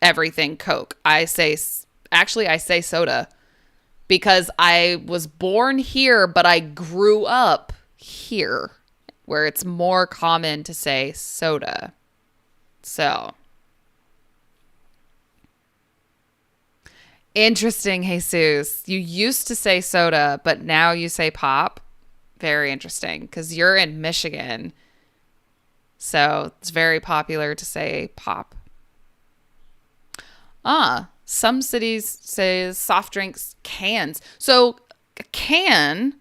everything Coke. I say soda because I was born here, but I grew up here where it's more common to say soda. So, interesting, Jesus. You used to say soda, but now you say pop. Very interesting because you're in Michigan. So it's very popular to say pop. Some cities say soft drinks cans. So a can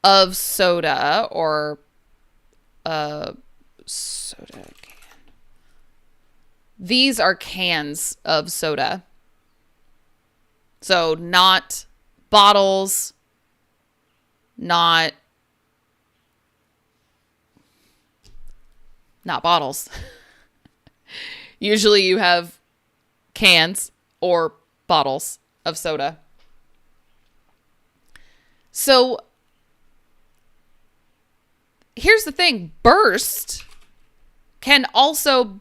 of soda or a soda can. These are cans of soda. So not bottles, not bottles. Usually you have cans or bottles of soda. So here's the thing. Burst can also,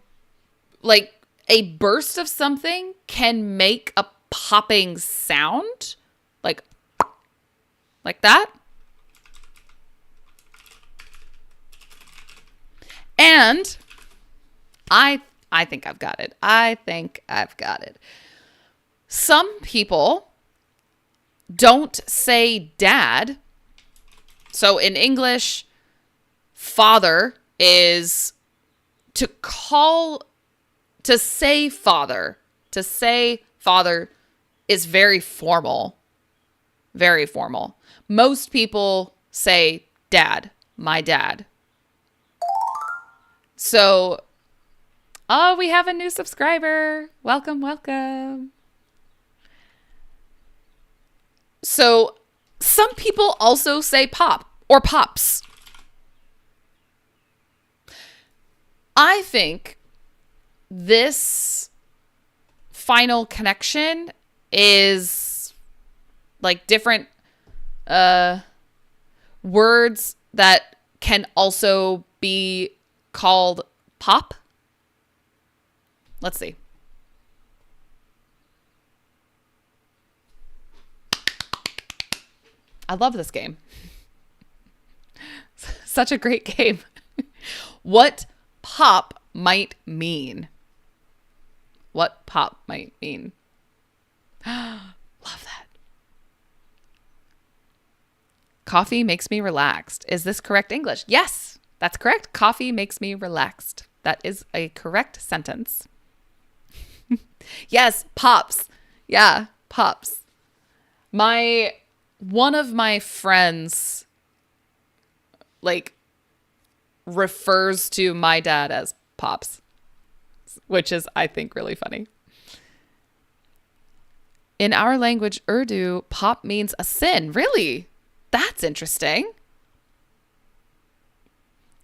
like a burst of something can make a popping sound. Like that. And I think I've got it. I think I've got it. Some people don't say dad. So in English, father is to say father. To say father is very formal. Very formal. Most people say dad, my dad. So, oh, we have a new subscriber. Welcome, welcome. So, some people also say pop or pops. I think this final connection is like different words that can also be called pop. Let's see. I love this game. Such a great game. What pop might mean? What pop might mean? Love that. Coffee makes me relaxed. Is this correct English? Yes, that's correct. Coffee makes me relaxed. That is a correct sentence. Yes, pops. Yeah, pops. One of my friends like refers to my dad as pops, which is, I think, really funny. In our language, Urdu, pop means a sin. Really? That's interesting.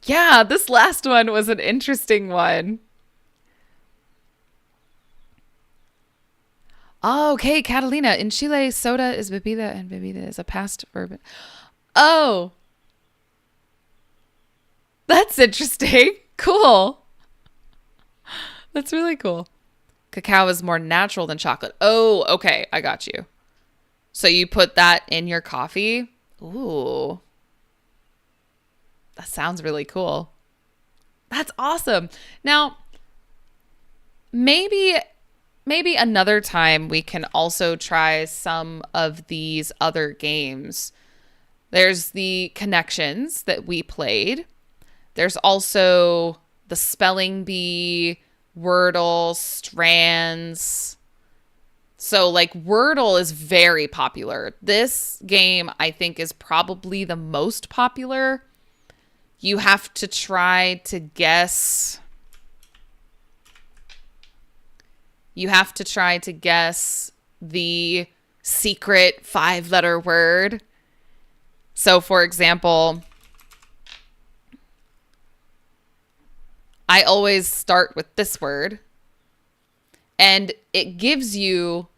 Yeah, this last one was an interesting one. Oh, okay, Catalina. In Chile, soda is bebida and bebida is a past verb. Oh, that's interesting. Cool. That's really cool. Cacao is more natural than chocolate. Oh, okay. I got you. So you put that in your coffee? Ooh. That sounds really cool. That's awesome. Now, maybe another time we can also try some of these other games. There's the connections that we played. There's also the spelling bee, Wordle, strands. So like Wordle is very popular. This game, I think, is probably the most popular. You have to try to guess. You have to try to guess the secret 5-letter word. So, for example, I always start with this word, and it gives you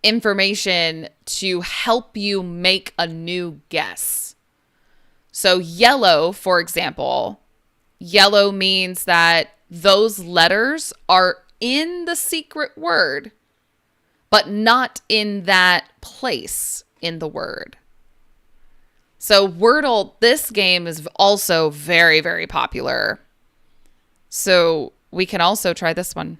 information to help you make a new guess. So yellow, for example, yellow means that those letters are in the secret word, but not in that place in the word. So Wordle, this game is also very, very popular. So we can also try this one.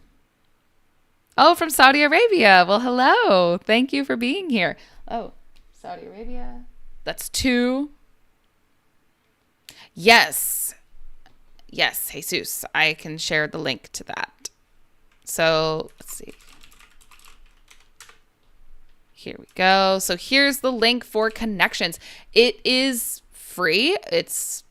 Oh, from Saudi Arabia. Well, hello. Thank you for being here. Oh, Saudi Arabia. That's 2. Yes. Yes, Jesus. I can share the link to that. So let's see. Here we go. So here's the link for connections. It is free. It's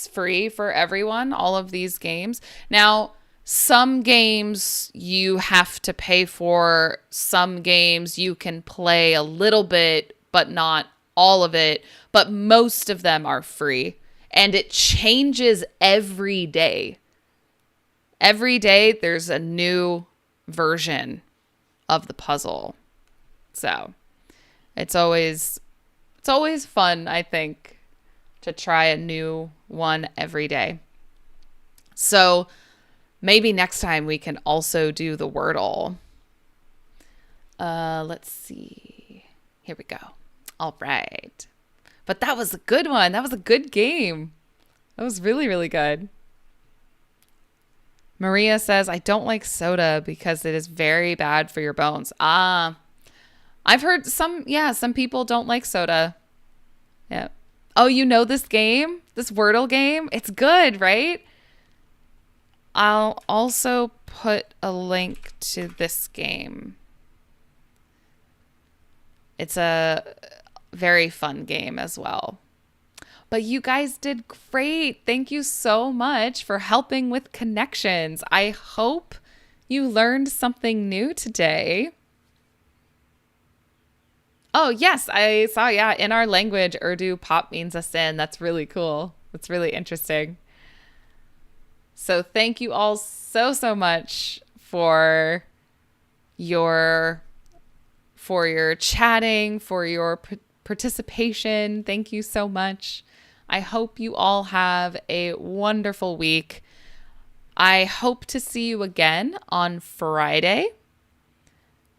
free for everyone, all of these games. Now, some games you have to pay for. Some games you can play a little bit, but not all of it. But most of them are free. And it changes every day. Every day there's a new version of the puzzle. So it's always fun, I think, to try a new one every day. So maybe next time we can also do the Wordle. Let's see. Here we go. All right. But that was a good one. That was a good game. That was really, really good. Maria says, I don't like soda because it is very bad for your bones. Ah, I've heard some people don't like soda. Yeah. Oh, you know this game? This Wordle game? It's good, right? I'll also put a link to this game. It's a very fun game as well. But you guys did great. Thank you so much for helping with connections. I hope you learned something new today. Oh, yes, I saw. Yeah, in our language, Urdu, pop means a sin. That's really cool. That's really interesting. So thank you all so much your for your chatting, for your participation. Thank you so much. I hope you all have a wonderful week. I hope to see you again on Friday,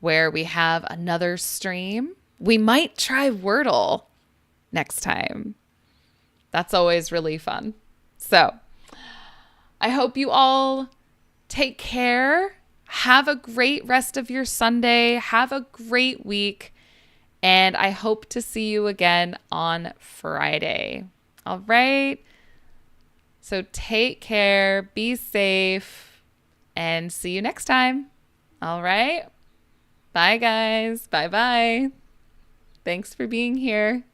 where we have another stream. We might try Wordle next time. That's always really fun. So I hope you all take care. Have a great rest of your Sunday. Have a great week. And I hope to see you again on Friday. All right. So take care, be safe, and see you next time. All right. Bye, guys. Bye-bye. Thanks for being here.